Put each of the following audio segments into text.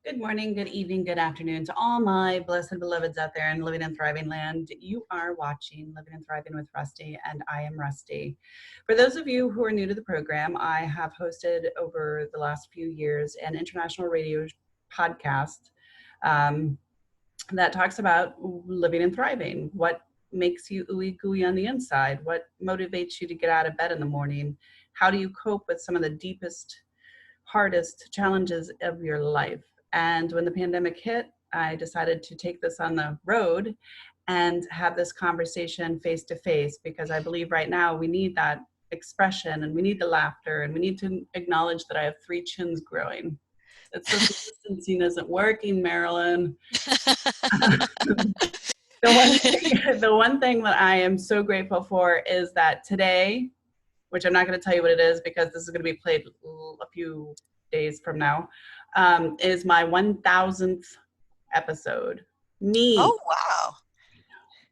Good morning, good evening, good afternoon to all my blessed beloveds out there in living and thriving land. You are watching Living and Thriving with Rustie, and I am Rustie. For those of you who are new to the program, I have hosted over the last few years an international radio podcast that talks about living and thriving. What makes you ooey gooey on the inside? What motivates you to get out of bed in the morning? How do you cope with some of the deepest, hardest challenges of your life? And when the pandemic hit, I decided to take this on the road and have this conversation face to face, because I believe right now we need that expression and we need the laughter and we need to acknowledge that I have 3 chins growing. It's the distancing isn't working, Marilynn. The one thing that I am so grateful for is that today, which I'm not going to tell you what it is because this is going to be played a few days from now, is my 1000th episode. Oh, wow.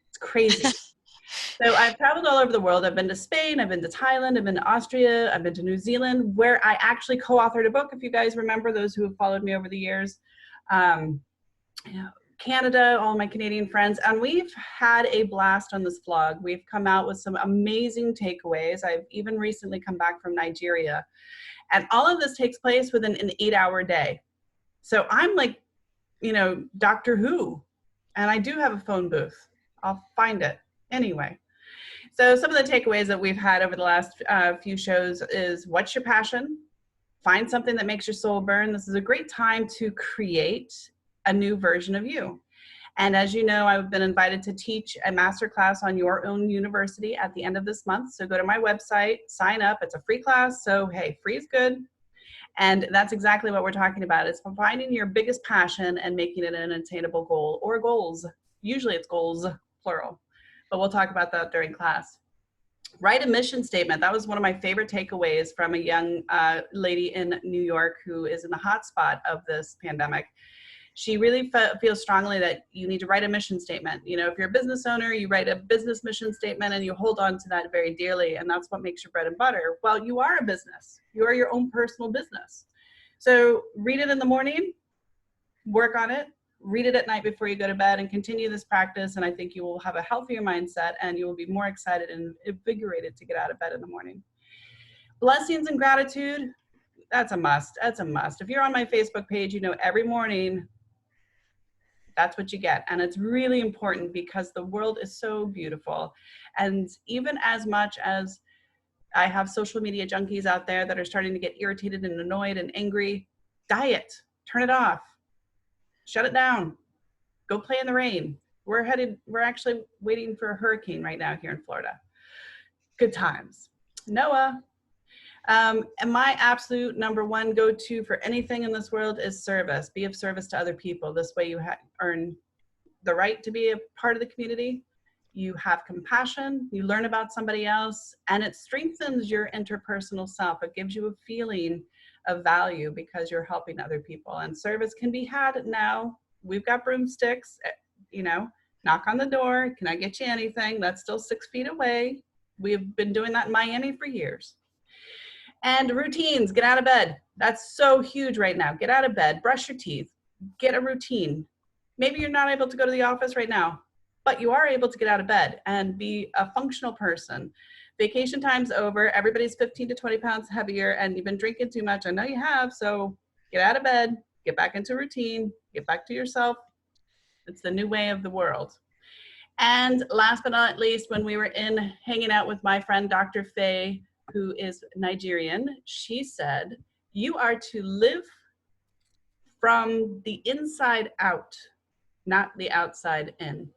It's crazy. So I've traveled all over the world. I've been to Spain, I've been to Thailand, I've been to Austria, I've been to New Zealand, where I actually co-authored a book, if you guys remember, those who have followed me over the years. Canada, all my Canadian friends, and we've had a blast on this vlog. We've come out with some amazing takeaways. I've even recently come back from Nigeria. And all of this takes place within an 8-hour day. So I'm like, Doctor Who, and I do have a phone booth. I'll find it anyway. So some of the takeaways that we've had over the last few shows is, what's your passion? Find something that makes your soul burn. This is a great time to create a new version of you. And as you know, I've been invited to teach a masterclass on your own university at the end of this month. So go to my website, sign up. It's a free class. So hey, free is good. And that's exactly what we're talking about. It's finding your biggest passion and making it an attainable goal, or goals. Usually it's goals, plural, but we'll talk about that during class. Write a mission statement. That was one of my favorite takeaways from a young lady in New York who is in the hot spot of this pandemic. She really feels strongly that you need to write a mission statement. If you're a business owner, you write a business mission statement and you hold on to that very dearly, and that's what makes your bread and butter. Well, you are a business. You are your own personal business. So read it in the morning, work on it, read it at night before you go to bed, and continue this practice, and I think you will have a healthier mindset and you will be more excited and invigorated to get out of bed in the morning. Blessings and gratitude, that's a must. That's a must. If you're on my Facebook page, every morning, that's what you get. And it's really important because the world is so beautiful. And even as much as I have social media junkies out there that are starting to get irritated and annoyed and angry, diet, turn it off, shut it down, go play in the rain. We're actually waiting for a hurricane right now here in Florida. Good times. Noah. And my absolute number one go-to for anything in this world is service. Be of service to other people. This way you earn the right to be a part of the community. You have compassion, you learn about somebody else, and it strengthens your interpersonal self. It gives you a feeling of value because you're helping other people. And service can be had now. We've got broomsticks, knock on the door. Can I get you anything? That's still 6 feet away. We've been doing that in Miami for years. And routines, get out of bed. That's so huge right now. Get out of bed, brush your teeth, get a routine. Maybe you're not able to go to the office right now, but you are able to get out of bed and be a functional person. Vacation time's over. Everybody's 15 to 20 pounds heavier, and you've been drinking too much. I know you have, so get out of bed, get back into routine, get back to yourself. It's the new way of the world. And last but not least, when we were hanging out with my friend, Dr. Faye, who is Nigerian, she said, you are to live from the inside out, not the outside in.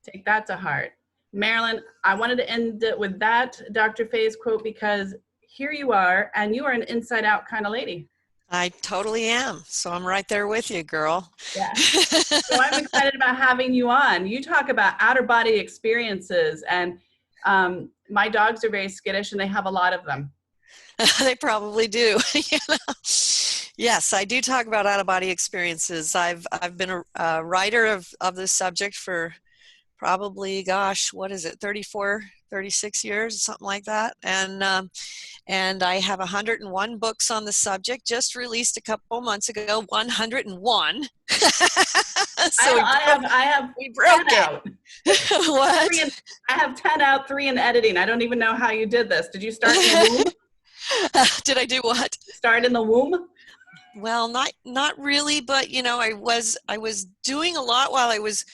Take that to heart. Marilynn, I wanted to end it with that Dr. Faye's quote, because here you are, and you are an inside out kind of lady. I totally am. So I'm right there with you, girl. Yeah. So I'm excited about having you on. You talk about outer body experiences, and my dogs are very skittish, and they have a lot of them. They probably do. Yes, I do talk about out-of-body experiences. I've been a writer of this subject for probably, 34 36 years, something like that. And I have 101 books on the subject, just released a couple months ago, 101. So I have we 10 broke it. out. What? I have 10 out, 3 in editing. I don't even know how you did this. Did you start in the womb? Did I do what? Start in the womb? Well, not really, but I was doing a lot while I was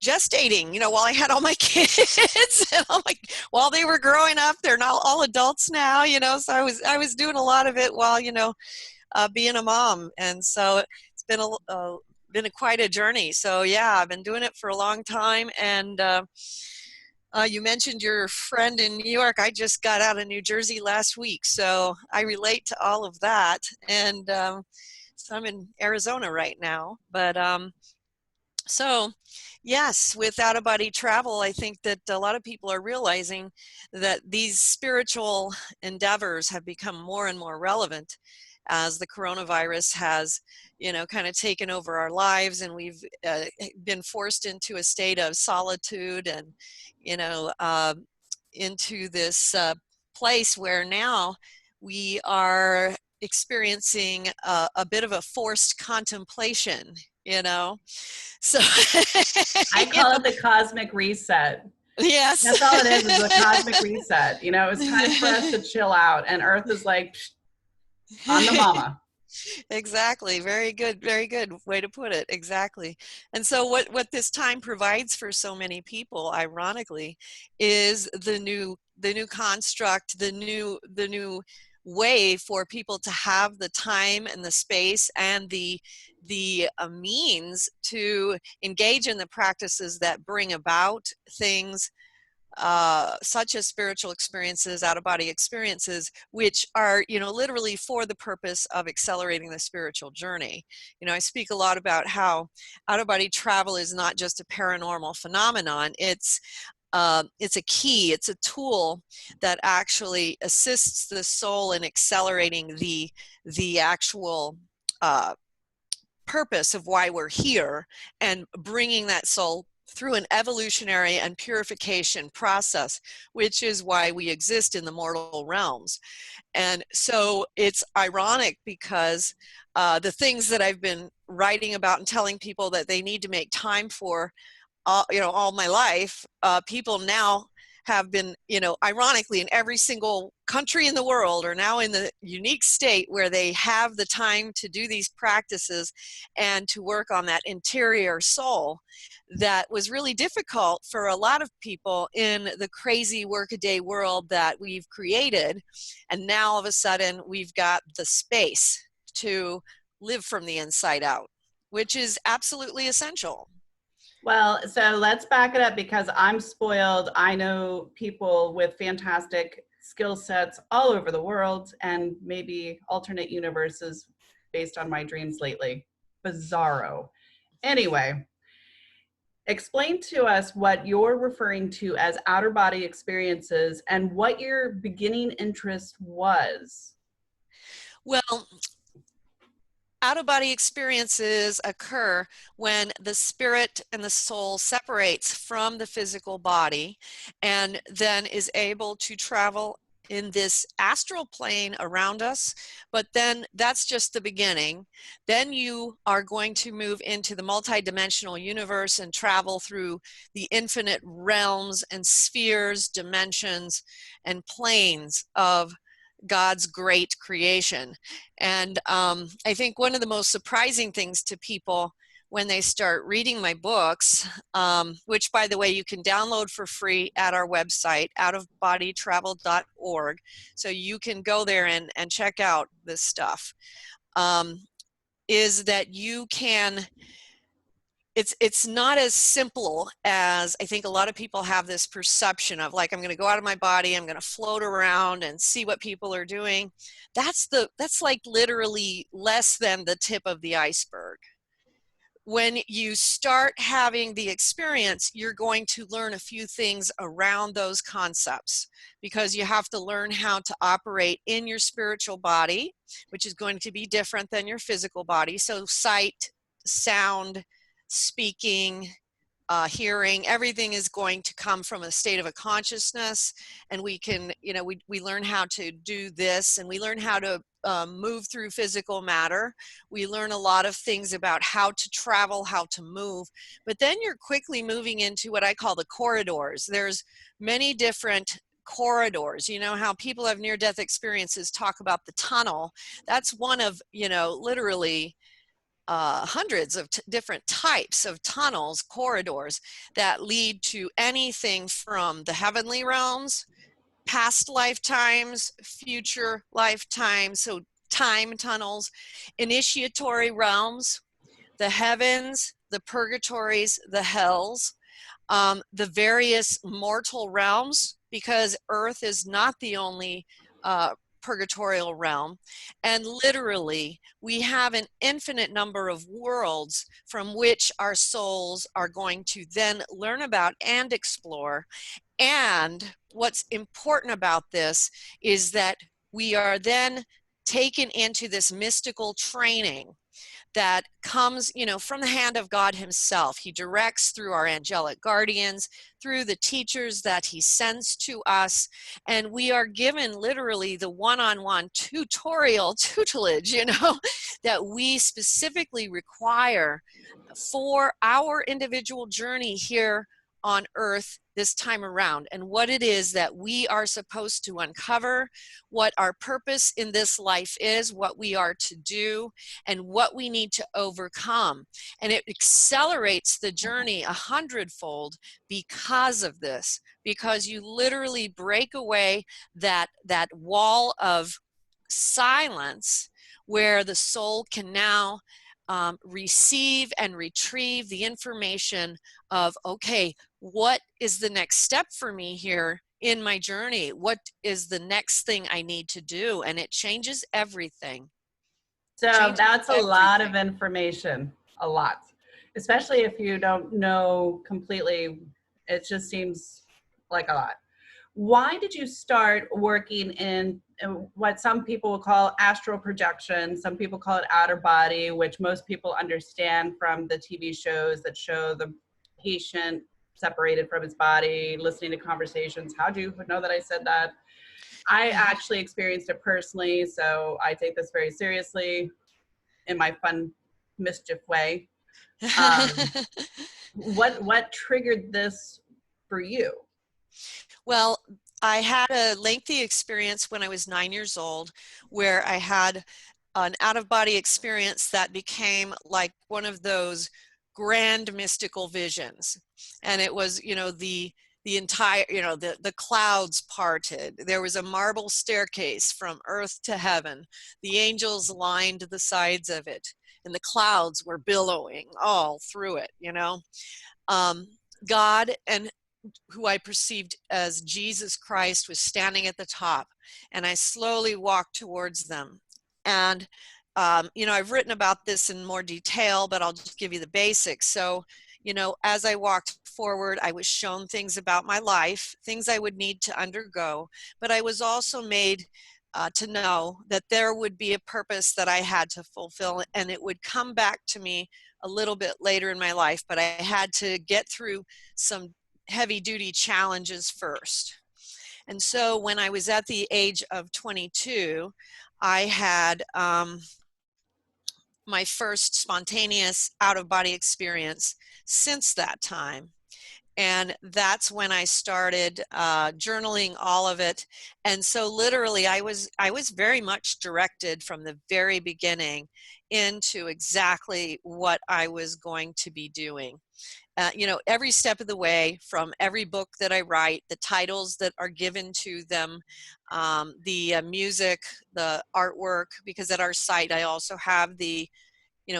gestating, while I had all my kids and while they were growing up. They're not all adults now, so I was doing a lot of it while, being a mom. And so it's been quite a journey. So yeah, I've been doing it for a long time. And you mentioned your friend in New York. I just got out of New Jersey last week, so I relate to all of that. And so I'm in Arizona right now. But so yes, with out-of-body travel, I think that a lot of people are realizing that these spiritual endeavors have become more and more relevant as the coronavirus has, kind of taken over our lives, and we've been forced into a state of solitude and, into this place where now we are experiencing a bit of a forced contemplation, So I call it the cosmic reset. yes. That's all it is a cosmic reset. It was time for us to chill out, and Earth is like, on the mama. Exactly. Very good way to put it. Exactly. And so what this time provides for so many people, ironically, is the new construct, the new way for people to have the time and the space and the means to engage in the practices that bring about things such as spiritual experiences, out-of-body experiences, which are, literally for the purpose of accelerating the spiritual journey. I speak a lot about how out-of-body travel is not just a paranormal phenomenon. It's a key, it's a tool that actually assists the soul in accelerating the actual purpose of why we're here, and bringing that soul through an evolutionary and purification process, which is why we exist in the mortal realms. And so it's ironic because the things that I've been writing about and telling people that they need to make time for, all my life, people now have been, ironically, in every single country in the world are now in the unique state where they have the time to do these practices and to work on that interior soul that was really difficult for a lot of people in the crazy workaday world that we've created. And now all of a sudden we've got the space to live from the inside out, which is absolutely essential. Well, so let's back it up, because I'm spoiled. I know people with fantastic skill sets all over the world, and maybe alternate universes based on my dreams lately. Bizarro. Anyway, explain to us what you're referring to as outer body experiences and what your beginning interest was. Well, out-of-body experiences occur when the spirit and the soul separates from the physical body and then is able to travel in this astral plane around us. But then that's just the beginning. Then you are going to move into the multidimensional universe and travel through the infinite realms and spheres, dimensions, and planes of God's great creation. And I think one of the most surprising things to people when they start reading my books, which, by the way, you can download for free at our website, outofbodytravel.org. So you can go there and check out this stuff, is that you can, it's not as simple as I think a lot of people have this perception of, like, I'm going to go out of my body, I'm going to float around and see what people are doing. That's like literally less than the tip of the iceberg. When you start having the experience, you're going to learn a few things around those concepts, because you have to learn how to operate in your spiritual body, which is going to be different than your physical body. So sight, sound, speaking, hearing, everything is going to come from a state of a consciousness. And we can, we learn how to do this, and we learn how to move through physical matter. We learn a lot of things about how to travel, how to move, but then you're quickly moving into what I call the corridors. There's many different corridors. You know how people have near-death experiences talk about the tunnel. That's one of, literally hundreds of different types of tunnels, corridors that lead to anything from the heavenly realms, past lifetimes, future lifetimes, so time tunnels, initiatory realms, the heavens, the purgatories, the hells, the various mortal realms, because Earth is not the only purgatorial realm. And literally, we have an infinite number of worlds from which our souls are going to then learn about and explore. And what's important about this is that we are then taken into this mystical training that comes, from the hand of God himself. He directs through our angelic guardians, through the teachers that he sends to us, and we are given literally the one-on-one tutelage, that we specifically require for our individual journey here on Earth this time around, and what it is that we are supposed to uncover, what our purpose in this life is, what we are to do, and what we need to overcome. And it accelerates the journey 100-fold because of this, because you literally break away that wall of silence where the soul can now receive and retrieve the information of, okay, what is the next step for me here in my journey? What is the next thing I need to do? And it changes everything. So that's a lot of information, a lot, especially if you don't know completely. It just seems like a lot. Why did you start working in what some people will call astral projection? Some people call it outer body, which most people understand from the TV shows that show the patient separated from his body, listening to conversations. How'd you know that I said that? I actually experienced it personally, so I take this very seriously in my fun, mischief way. What triggered this for you? Well, I had a lengthy experience when I was 9 years old where I had an out-of-body experience that became like one of those grand mystical visions. And it was, the entire, the clouds parted. There was a marble staircase from earth to heaven. The angels lined the sides of it, and the clouds were billowing all through it, God, and who I perceived as Jesus Christ, was standing at the top, and I slowly walked towards them. And, I've written about this in more detail, but I'll just give you the basics. So, as I walked forward, I was shown things about my life, things I would need to undergo, but I was also made to know that there would be a purpose that I had to fulfill, and it would come back to me a little bit later in my life, but I had to get through some heavy duty challenges first. And so when I was at the age of 22, I had my first spontaneous out-of-body experience since that time. And that's when I started journaling all of it. And so literally I was very much directed from the very beginning into exactly what I was going to be doing. Every step of the way, from every book that I write, the titles that are given to them, the music, the artwork, because at our site I also have the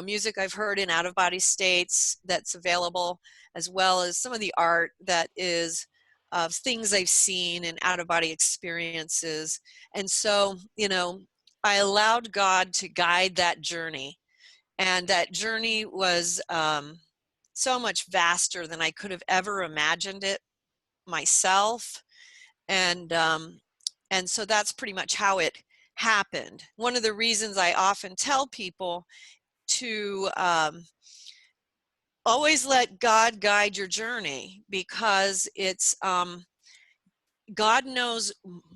music I've heard in out-of-body states that's available, as well as some of the art that is of things I've seen in out-of-body experiences. And so, I allowed God to guide that journey. And that journey was so much vaster than I could have ever imagined it myself. And so that's pretty much how it happened. One of the reasons I often tell people to always let God guide your journey, because it's God knows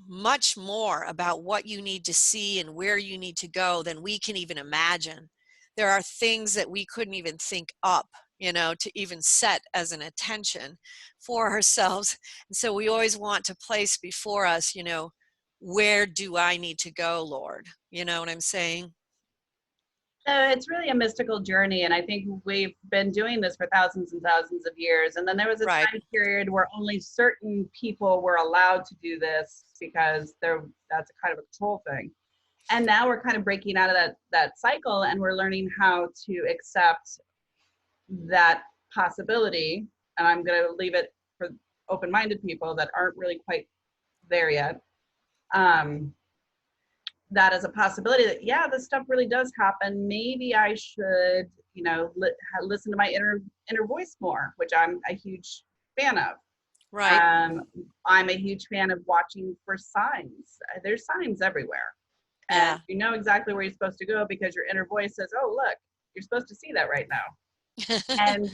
much more about what you need to see and where you need to go than we can even imagine. There are things that we couldn't even think up, to even set as an intention for ourselves. And so we always want to place before us, where do I need to go, Lord? You know what I'm saying? It's really a mystical journey, and I think we've been doing this for thousands and thousands of years. And then there was a Right. time period where only certain people were allowed to do this because that's a kind of a control thing. And now we're kind of breaking out of that cycle, and we're learning how to accept that possibility. And I'm going to leave it for open-minded people that aren't really quite there yet. That is a possibility that, yeah, this stuff really does happen. Maybe I should, listen to my inner voice more, which I'm a huge fan of. Right. I'm a huge fan of watching for signs. There's signs everywhere, and Yeah. you know exactly where you're supposed to go because your inner voice says, "Oh, look, you're supposed to see that right now." And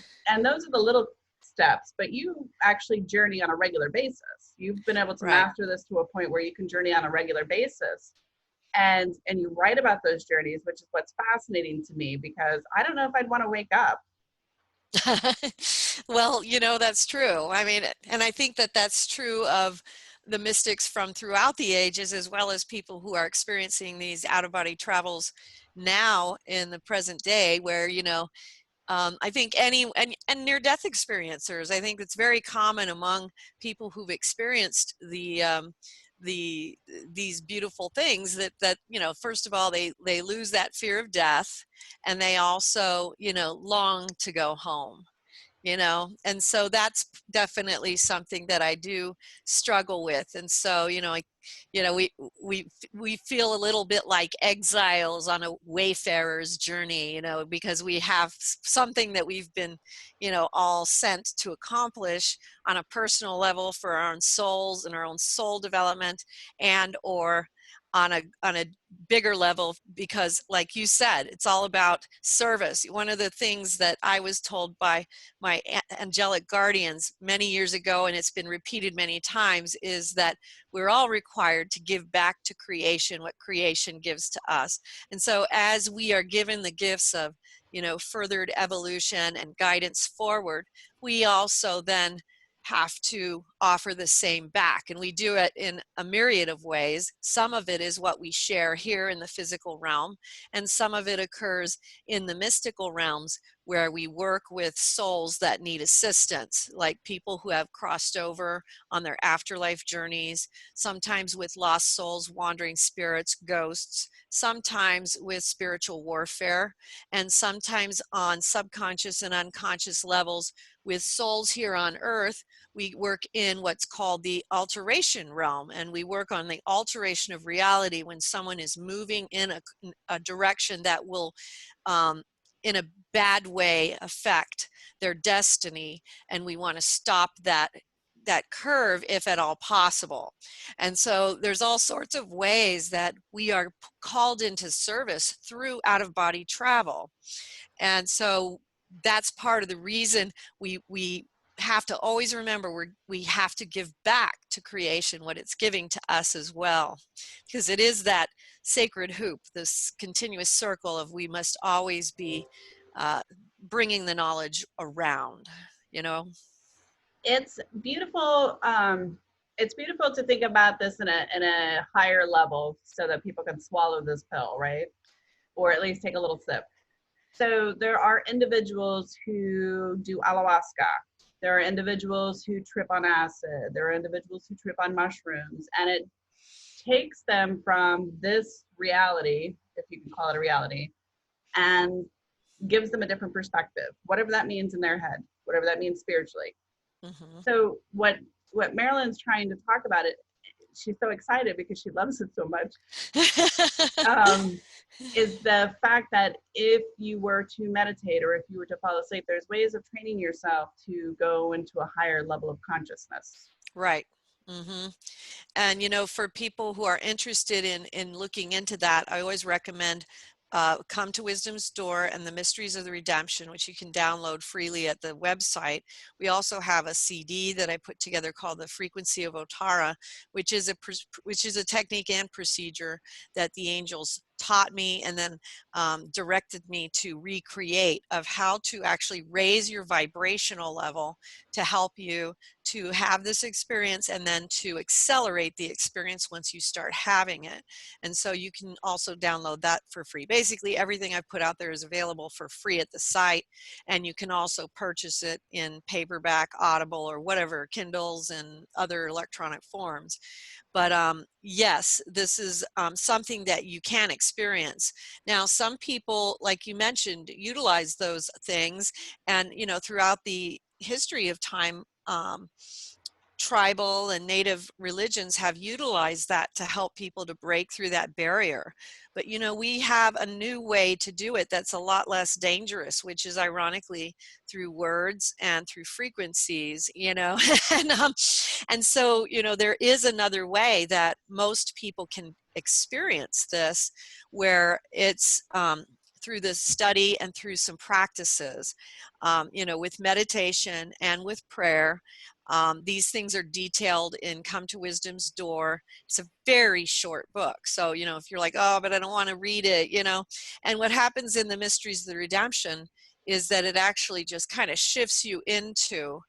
those are the little steps, but you actually journey on a regular basis. You've been able to Right. master this to a point where you can journey on a regular basis, and you write about those journeys, which is what's fascinating to me, because I don't know if I'd want to wake up. Well, that's true. I mean, and I think that that's true of the mystics from throughout the ages, as well as people who are experiencing these out-of-body travels now in the present day, where, I think and near-death experiencers, I think it's very common among people who've experienced these beautiful things that first of all, they lose that fear of death, and they also long to go home. And so that's definitely something that I do struggle with. And so we feel a little bit like exiles on a wayfarer's journey, because we have something that we've been all sent to accomplish on a personal level for our own souls and our own soul development, and or on a bigger level, because like you said, it's all about service. One of the things that I was told by my angelic guardians many years ago, and it's been repeated many times, is that we're all required to give back to creation what creation gives to us. And so as we are given the gifts of furthered evolution and guidance forward, we also then have to offer the same back. And we do it in a myriad of ways. Some of it is what we share here in the physical realm, and some of it occurs in the mystical realms, where we work with souls that need assistance, like people who have crossed over on their afterlife journeys, sometimes with lost souls, wandering spirits, ghosts, sometimes with spiritual warfare, and sometimes on subconscious and unconscious levels with souls here on earth. We work in what's called the alteration realm, and we work on the alteration of reality when someone is moving in a direction that will in a bad way affect their destiny, and we want to stop that curve if at all possible. And so there's all sorts of ways that we are called into service through out-of-body travel. And so that's part of the reason we have to always remember we have to give back to creation what it's giving to us as well, because it is that sacred hoop, this continuous circle of we must always be bringing the knowledge around. It's beautiful. It's beautiful to think about this in a higher level so that people can swallow this pill, right? Or at least take a little sip. So there are individuals who do ayahuasca. There are individuals who trip on acid. There are individuals who trip on mushrooms. And it takes them from this reality, if you can call it a reality, and gives them a different perspective, whatever that means in their head, whatever that means spiritually. Mm-hmm. So what Marilyn's trying to talk about, it, she's so excited because she loves it so much, is the fact that if you were to meditate or if you were to fall asleep, there's ways of training yourself to go into a higher level of consciousness. Right. Mm-hmm. And for people who are interested in looking into that, I always recommend Come to Wisdom's Door and the Mysteries of the Redemption, which you can download freely at the website. We also have a CD that I put together called The Frequency of Otara, which is a technique and procedure that the angels taught me and then directed me to recreate, of how to actually raise your vibrational level to help you to have this experience and then to accelerate the experience once you start having it. And so you can also download that for free. Basically, everything I've put out there is available for free at the site, and you can also purchase it in paperback, Audible, or whatever, Kindles and other electronic forms. But yes, this is something that you can experience. Now, some people, like you mentioned, utilize those things, and throughout the history of time, tribal and native religions have utilized that to help people to break through that barrier. But we have a new way to do it that's a lot less dangerous, which is ironically through words and through frequencies, and so there is another way that most people can experience this, where it's through the study and through some practices, with meditation and with prayer. These things are detailed in Come to Wisdom's Door. It's a very short book. So, if you're like, oh, but I don't want to read it, and what happens in the Mysteries of the Redemption is that it actually just kind of shifts you into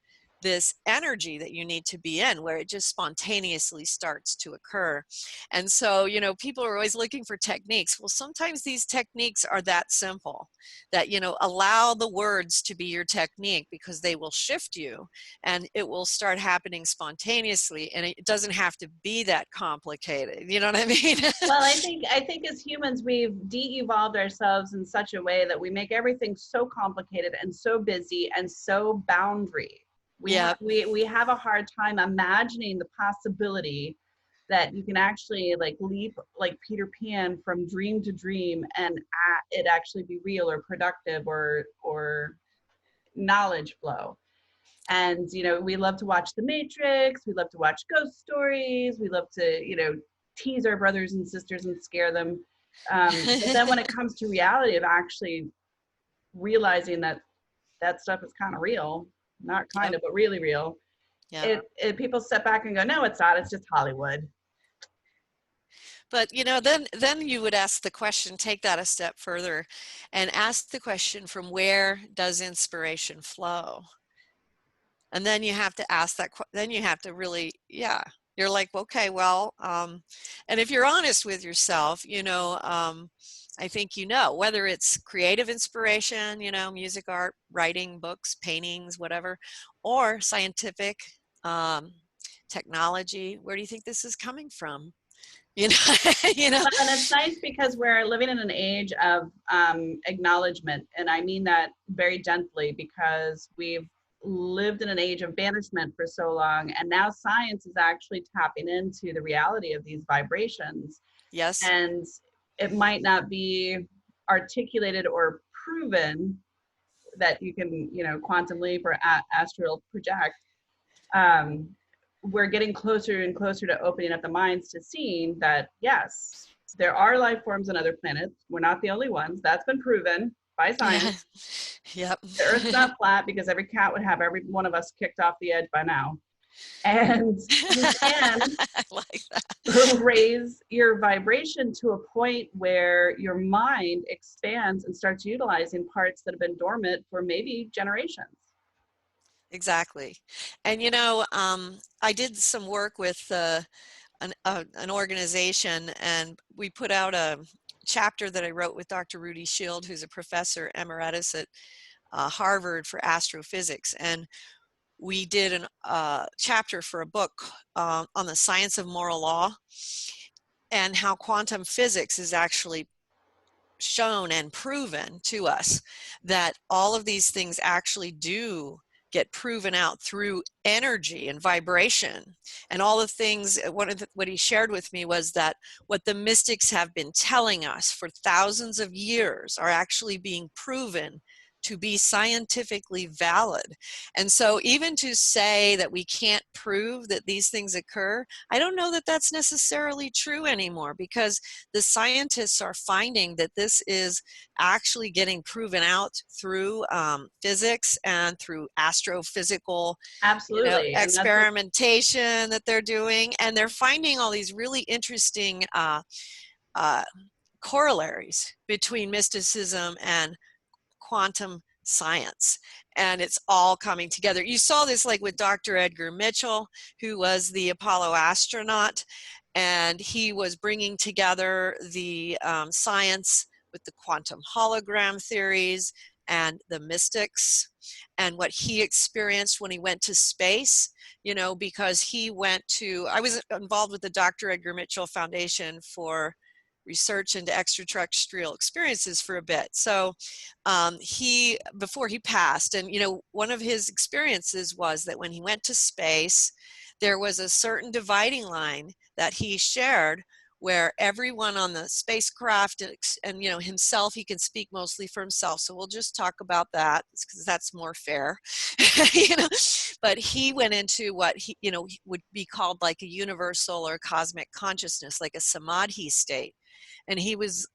this energy that you need to be in, where it just spontaneously starts to occur. And so, people are always looking for techniques. Well, sometimes these techniques are that simple, that, allow the words to be your technique, because they will shift you and it will start happening spontaneously, and it doesn't have to be that complicated. You know what I mean? Well, I think as humans, we've de-evolved ourselves in such a way that we make everything so complicated and so busy and so boundary. Yeah. We have a hard time imagining the possibility that you can actually like leap like Peter Pan from dream to dream and it actually be real or productive or knowledge flow. And we love to watch The Matrix, we love to watch ghost stories, we love to tease our brothers and sisters and scare them, but then when it comes to reality of actually realizing that that stuff is kind of real, not kind of, but really real, people step back and go, no, it's not, it's just Hollywood. But then you would ask the question, take that a step further and ask the question, from where does inspiration flow? And then you have to ask that, then you have to really, you're like, okay, well, and if you're honest with yourself, I think whether it's creative inspiration, music, art, writing, books, paintings, whatever, or scientific technology, where do you think this is coming from? And it's nice because we're living in an age of acknowledgement, and I mean that very gently, because we've lived in an age of banishment for so long, and now science is actually tapping into the reality of these vibrations. Yes. And it might not be articulated or proven that you can quantum leap or astral project. We're getting closer and closer to opening up the minds to seeing that, yes, there are life forms on other planets. We're not the only ones. That's been proven by science. Yep. The Earth's not flat, because every cat would have every one of us kicked off the edge by now. And you can like that. raise your vibration to a point where your mind expands and starts utilizing parts that have been dormant for maybe generations. Exactly. And I did some work with an organization, and we put out a chapter that I wrote with Dr. Rudy Shield, who's a professor emeritus at Harvard for astrophysics. And we did a chapter for a book on the science of moral law, and how quantum physics is actually shown and proven to us that all of these things actually do get proven out through energy and vibration. And all the things, what he shared with me was that what the mystics have been telling us for thousands of years are actually being proven to be scientifically valid. And so even to say that we can't prove that these things occur, I don't know that that's necessarily true anymore, because the scientists are finding that this is actually getting proven out through physics and through astrophysical, Absolutely. And that's what, experimentation that they're doing. And they're finding all these really interesting uh, corollaries between mysticism and quantum science, and it's all coming together. You saw this like with Dr. Edgar Mitchell, who was the Apollo astronaut, and he was bringing together the science with the quantum hologram theories and the mystics and what he experienced when he went to space, because he went to, I was involved with the Dr. Edgar Mitchell Foundation for research into extraterrestrial experiences for a bit. So before he passed, and one of his experiences was that when he went to space, there was a certain dividing line that he shared where everyone on the spacecraft and himself, he can speak mostly for himself, so we'll just talk about that because that's more fair. But he went into what he would be called like a universal or cosmic consciousness, like a samadhi state. And he was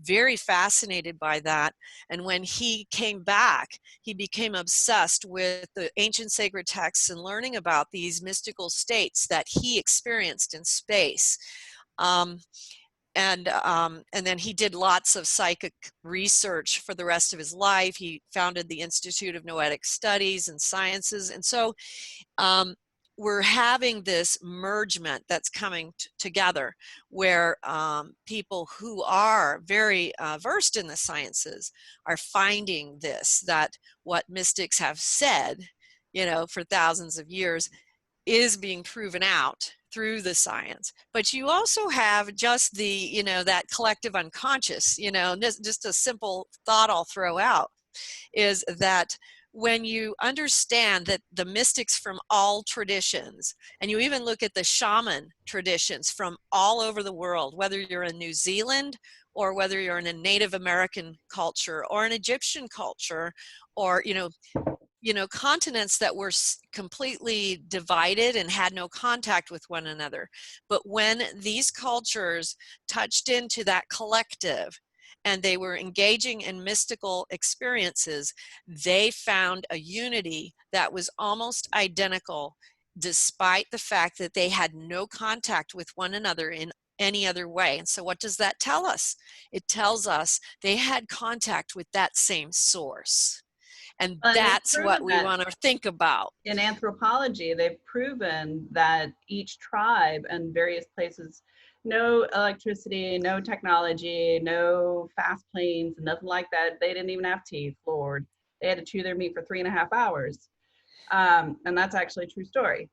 very fascinated by that. And when he came back, he became obsessed with the ancient sacred texts and learning about these mystical states that he experienced in space. And then he did lots of psychic research for the rest of his life. He founded the Institute of Noetic Studies and Sciences. And so we're having this mergement that's coming together where people who are very versed in the sciences are finding this, that what mystics have said, for thousands of years is being proven out through the science. But you also have just the, that collective unconscious, just a simple thought I'll throw out is that when you understand that the mystics from all traditions, and you even look at the shaman traditions from all over the world, whether you're in New Zealand or whether you're in a Native American culture or an Egyptian culture, or continents that were completely divided and had no contact with one another. But when these cultures touched into that collective and they were engaging in mystical experiences, they found a unity that was almost identical, despite the fact that they had no contact with one another in any other way. And so what does that tell us? It tells us they had contact with that same source. And that's what we want to think about. In anthropology, they've proven that each tribe and various places, no electricity, no technology, no fast planes, nothing like that. They didn't even have teeth, Lord. They had to chew their meat for 3.5 hours. And that's actually a true story.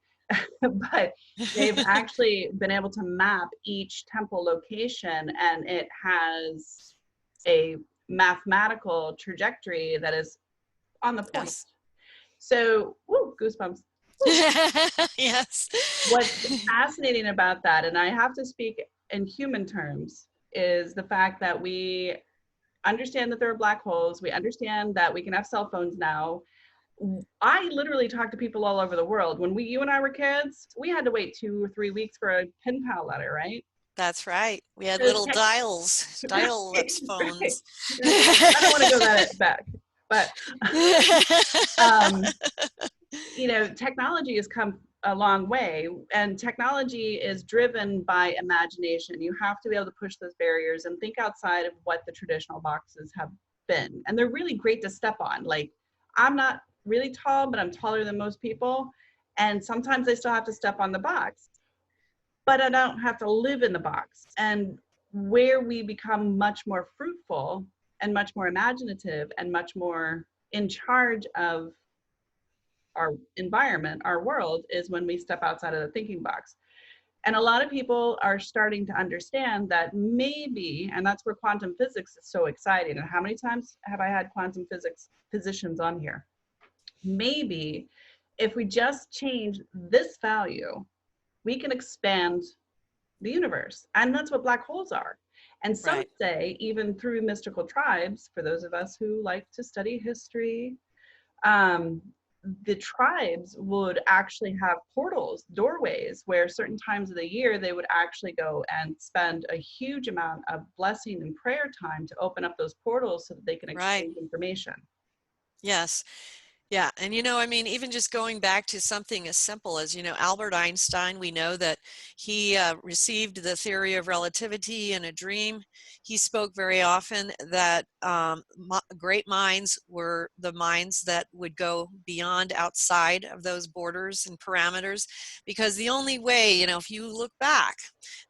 But they've actually been able to map each temple location, and it has a mathematical trajectory that is on the point. Yes. So, goosebumps. Yes. What's fascinating about that, and I have to speak in human terms, is the fact that we understand that there are black holes. We understand that we can have cell phones now. I literally talk to people all over the world. When you and I were kids, we had to wait 2 or 3 weeks for a pen pal letter, right? That's right. We had little dial lips phones. Right. I don't want to go that back, but technology has come a long way, and technology is driven by imagination. You have to be able to push those barriers and think outside of what the traditional boxes have been. And they're really great to step on. Like, I'm not really tall, but I'm taller than most people. And sometimes I still have to step on the box, but I don't have to live in the box. And where we become much more fruitful and much more imaginative and much more in charge of our environment, our world, is when we step outside of the thinking box. And a lot of people are starting to understand that maybe, and that's where quantum physics is so exciting. And how many times have I had quantum physics physicians on here? Maybe if we just change this value, we can expand the universe. And that's what black holes are. And some Right. say, even through mystical tribes, for those of us who like to study history, um, the tribes would actually have portals, doorways, where certain times of the year they would actually go and spend a huge amount of blessing and prayer time to open up those portals so that they can Right. exchange information. Yes. Yeah, and I mean, even just going back to something as simple as, Albert Einstein, we know that he received the theory of relativity in a dream. He spoke very often that great minds were the minds that would go beyond, outside of those borders and parameters, because the only way, if you look back,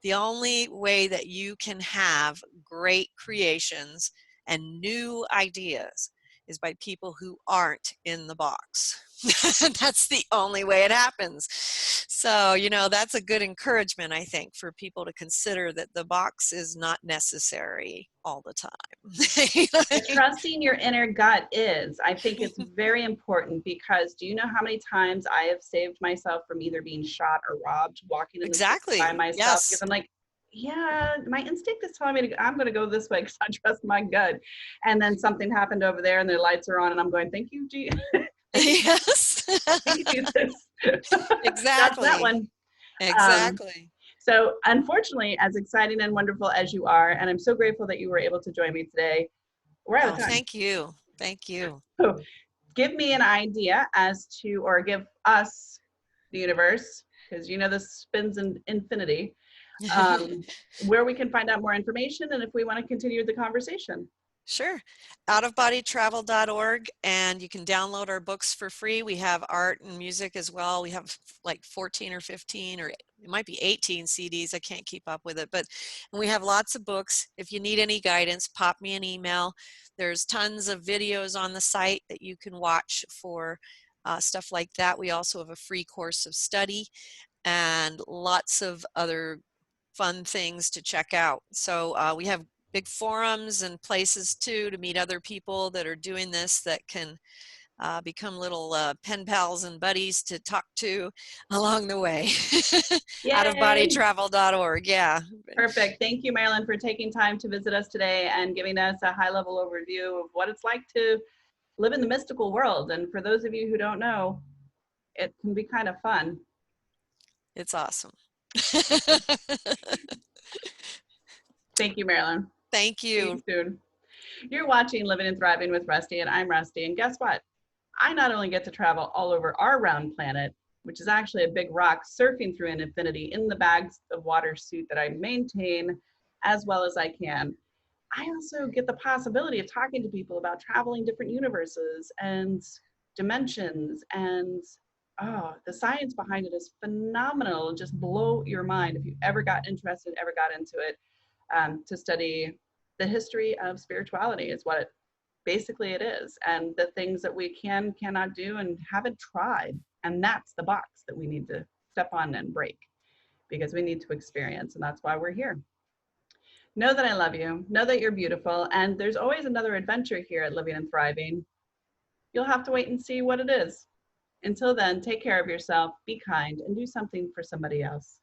the only way that you can have great creations and new ideas is by people who aren't in the box. That's the only way it happens. So, that's a good encouragement, I think, for people to consider that the box is not necessary all the time. But trusting your inner gut is, I think it's very important, because do you know how many times I have saved myself from either being shot or robbed walking in the street by Exactly. myself? Because Yes. I'm like, yeah, my instinct is telling me I'm going to go this way because I trust my gut. And then something happened over there and the lights are on and I'm going, thank you, thank you, Yes. thank you, Jesus. That's that Exactly. one. Um, Exactly. so unfortunately, as exciting and wonderful as you are, and I'm so grateful that you were able to join me today, we're out of Oh, time. thank you. Thank you. So give me an idea as to, or give us, the universe, because this spins in infinity, um, where we can find out more information and if we want to continue the conversation. Sure. Outofbodytravel.org, and you can download our books for free. We have art and music as well. We have like 14 or 15, or it might be 18 CDs. I can't keep up with it, but we have lots of books. If you need any guidance, pop me an email. There's tons of videos on the site that you can watch for stuff like that. We also have a free course of study and lots of other fun things to check out. So we have big forums and places too to meet other people that are doing this, that can become little pen pals and buddies to talk to along the way. Yay! Outofbodytravel.org. Yeah. Perfect. Thank you, Marilynn, for taking time to visit us today and giving us a high-level overview of what it's like to live in the mystical world. And for those of you who don't know, it can be kind of fun. It's awesome. Thank you, Marilynn. Thank See you you. soon. You're watching Living and Thriving with Rusty, and I'm Rusty. And guess what? I not only get to travel all over our round planet, which is actually a big rock surfing through an infinity in the bags of water suit that I maintain as well as I can. I also get the possibility of talking to people about traveling different universes and dimensions, and the science behind it is phenomenal. It'll just blow your mind if you ever got interested, ever got into it. To study the history of spirituality is what basically it is, and the things that we cannot do and haven't tried. And that's the box that we need to step on and break, because we need to experience, and that's why we're here. Know that I love you, know that you're beautiful, and there's always another adventure here at Living and Thriving. You'll have to wait and see what it is. Until then, take care of yourself, be kind, and do something for somebody else.